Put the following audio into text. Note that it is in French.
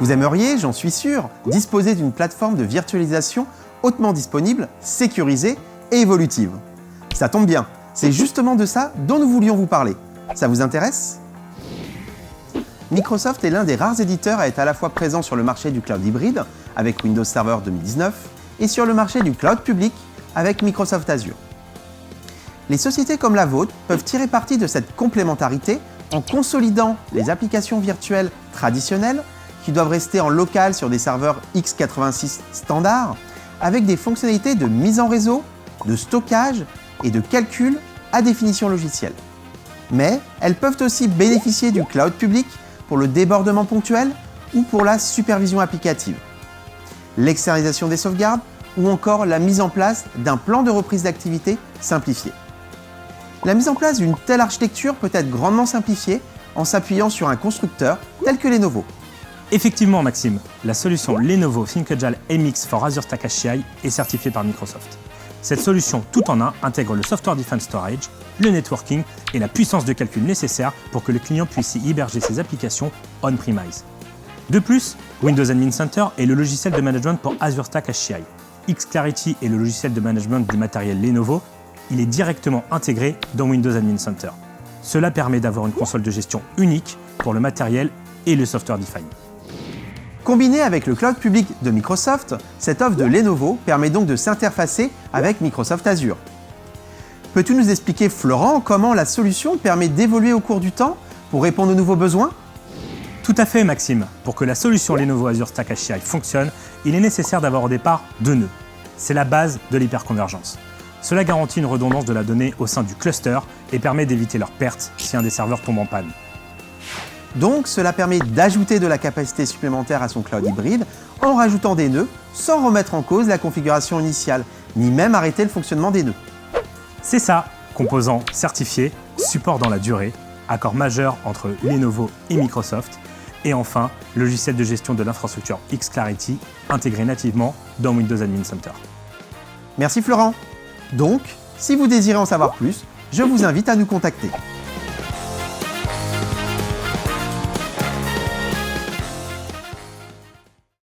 Vous aimeriez, j'en suis sûr, disposer d'une plateforme de virtualisation hautement disponible, sécurisée et évolutive. Ça tombe bien, c'est justement de ça dont nous voulions vous parler. Ça vous intéresse ? Microsoft est l'un des rares éditeurs à être à la fois présent sur le marché du cloud hybride avec Windows Server 2019 et sur le marché du cloud public avec Microsoft Azure. Les sociétés comme la vôtre peuvent tirer parti de cette complémentarité en consolidant les applications virtuelles traditionnelles qui doivent rester en local sur des serveurs x86 standards avec des fonctionnalités de mise en réseau, de stockage et de calcul à définition logicielle. Mais elles peuvent aussi bénéficier du cloud public pour le débordement ponctuel ou pour la supervision applicative, l'externalisation des sauvegardes ou encore la mise en place d'un plan de reprise d'activité simplifié. La mise en place d'une telle architecture peut être grandement simplifiée en s'appuyant sur un constructeur tel que Lenovo. Effectivement, Maxime, la solution Lenovo ThinkAgile MX for Azure Stack HCI est certifiée par Microsoft. Cette solution tout en un intègre le Software Defined Storage, le networking et la puissance de calcul nécessaire pour que le client puisse y héberger ses applications on-premise. De plus, Windows Admin Center est le logiciel de management pour Azure Stack HCI. xClarity est le logiciel de management du matériel Lenovo. Il est directement intégré dans Windows Admin Center. Cela permet d'avoir une console de gestion unique pour le matériel et le software defined. Combiné avec le cloud public de Microsoft, cette offre de Lenovo permet donc de s'interfacer avec Microsoft Azure. Peux-tu nous expliquer, Florent, comment la solution permet d'évoluer au cours du temps pour répondre aux nouveaux besoins ? Tout à fait, Maxime. Pour que la solution Lenovo Azure Stack HCI fonctionne, il est nécessaire d'avoir au départ 2 nœuds. C'est la base de l'hyperconvergence. Cela garantit une redondance de la donnée au sein du cluster et permet d'éviter leur perte si un des serveurs tombe en panne. Donc, cela permet d'ajouter de la capacité supplémentaire à son cloud hybride en rajoutant des nœuds sans remettre en cause la configuration initiale, ni même arrêter le fonctionnement des nœuds. C'est ça, composants certifiés, support dans la durée, accord majeur entre Lenovo et Microsoft, et enfin, logiciel de gestion de l'infrastructure xClarity intégré nativement dans Windows Admin Center. Merci Florent. Donc, si vous désirez en savoir plus, je vous invite à nous contacter.